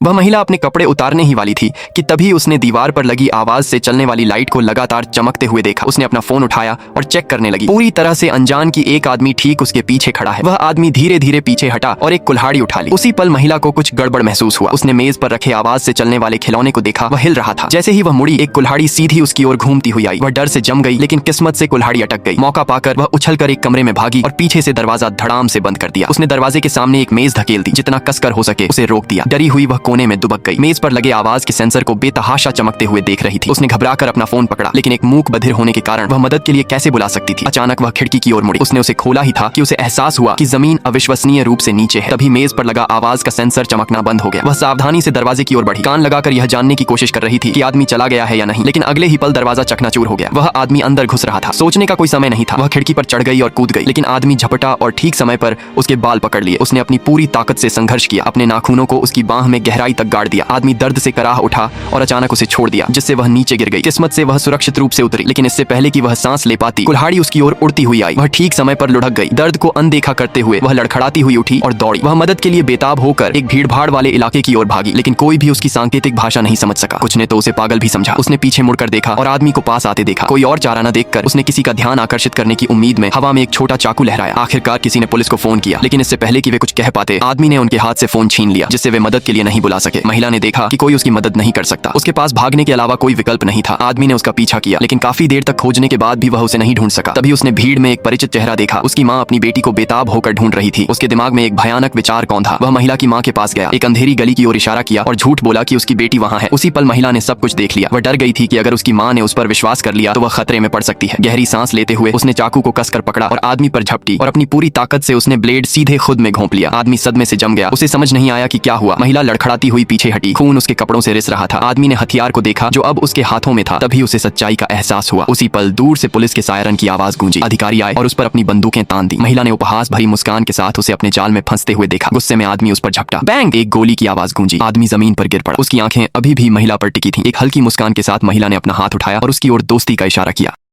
वह महिला अपने कपड़े उतारने ही वाली थी कि तभी उसने दीवार पर लगी आवाज से चलने वाली लाइट को लगातार चमकते हुए देखा। उसने अपना फोन उठाया और चेक करने लगी। पूरी तरह से अनजान कि एक आदमी ठीक उसके पीछे खड़ा है। वह आदमी धीरे धीरे पीछे हटा और एक कुल्हाड़ी उठा ली। उसी पल महिला को कुछ गड़बड़ महसूस हुआ। उसने मेज पर रखे आवाज से चलने वाले खिलौने को देखा, वह हिल रहा था। जैसे ही वह मुड़ी, एक कुल्हाड़ी सीधी उसकी ओर घूमती हुई आई। वह डर से जम गई, लेकिन किस्मत से कुल्हाड़ी अटक गई। मौका पाकर वह उछलकर एक कमरे में भागी और पीछे से दरवाजा धड़ाम से बंद कर दिया। उसने दरवाजे के सामने एक मेज धकेल दी, जितना कसकर हो सके उसे रोक दिया। डरी हुई वह कोने में दुबक गई। मेज पर लगे आवाज के सेंसर को बेतहाशा चमकते हुए देख रही थी। उसने घबराकर अपना फोन पकड़ा, लेकिन एक मूक बधिर होने के कारण वह मदद के लिए कैसे बुला सकती थी। अचानक वह खिड़की की ओर मुड़ी। उसने उसे खोला ही था कि उसे एहसास हुआ कि जमीन अविश्वसनीय रूप से नीचे है। तभी मेज पर लगा आवाज का सेंसर चमकना बंद हो गया। वह सावधानी से दरवाजे की ओर बढ़ी, कान लगाकर यह जानने की कोशिश कर रही थी कि आदमी चला गया है या नहीं, लेकिन अगले ही पल दरवाजा चकनाचूर हो गया। वह आदमी अंदर घुस रहा था। सोचने का कोई समय नहीं था। वह खिड़की पर चढ़ गई और कूद गई, लेकिन आदमी झपटा और ठीक समय पर उसके बाल पकड़ लिए। उसने अपनी पूरी ताकत से संघर्ष किया, अपने नाखूनों को उसकी बांह में गहराई तक गाड़ दिया। आदमी दर्द से कराह उठा और अचानक उसे छोड़ दिया, जिससे वह नीचे गिर गई। किस्मत से वह सुरक्षित रूप से उतरी, लेकिन इससे पहले कि वह सांस ले पाती, कुल्हाड़ी उसकी ओर उड़ती हुई आई। वह ठीक समय पर लुढ़क गई। दर्द को अनदेखा करते हुए वह लड़खड़ाती हुई उठी और दौड़ी। वह मदद के लिए बेताब होकर एक भीड़भाड़ वाले इलाके की ओर भागी, लेकिन कोई भी उसकी सांकेतिक भाषा नहीं समझ सका। कुछ ने तो उसे पागल भी समझा। उसने पीछे मुड़कर देखा और आदमी को पास आते देखा। कोई और चारा न देखकर उसने किसी का ध्यान आकर्षित करने की उम्मीद में हवा में एक छोटा चाकू लहराया। आखिरकार किसी ने पुलिस को फोन किया, लेकिन इससे पहले कि वे कुछ कह पाते, आदमी ने उनके हाथ से फोन छीन लिया, जिससे वे मदद के लिए नहीं बुला सके। महिला ने देखा कि कोई उसकी मदद नहीं कर सकता। उसके पास भागने के अलावा कोई विकल्प नहीं था। आदमी ने उसका पीछा किया, लेकिन काफी देर तक खोजने के बाद भी वह उसे नहीं ढूंढ सका। तभी उसने भीड़ में एक परिचित चेहरा देखा। उसकी माँ अपनी बेटी को बेताब होकर ढूंढ रही थी। उसके दिमाग में एक भयानक विचार कौंधा। वह महिला की माँ के पास गया, एक अंधेरी गली की ओर इशारा किया और झूठ बोला कि उसकी बेटी वहाँ है। उसी पल महिला ने सब कुछ देख लिया। वह डर गई थी कि अगर उसकी माँ ने उस पर विश्वास कर लिया तो वह खतरे में पड़ सकती है। गहरी सांस लेते हुए उसने चाकू को कसकर पकड़ा और आदमी पर झपटी और अपनी पूरी ताकत से उसने ब्लेड सीधे खुद में घोंप लिया। आदमी सदमे से जम गया। उसे समझ नहीं आया कि क्या हुआ। महिला लड़खड़ाती हुई पीछे हटी। खून उसके कपड़ों से रिस रहा था। आदमी ने हथियार को देखा जो अब उसके हाथों में था। तभी उसे सच्चाई का एहसास हुआ। उसी पल दूर से पुलिस के सायरन की आवाज गूंजी। अधिकारी आए और उस पर अपनी बंदूकें तान दी। महिला ने उपहास भरी मुस्कान के साथ उसे अपने जाल में फंसते हुए देखा। गुस्से में आदमी उस पर झपटा। बैंग! एक गोली की आवाज गूंजी। आदमी जमीन पर गिर पड़ा। उसकी आंखें अभी भी महिला पर टिकी थीं। एक हल्की मुस्कान के साथ महिला ने अपना हाथ उठाया और उसकी ओर दोस्ती का इशारा किया।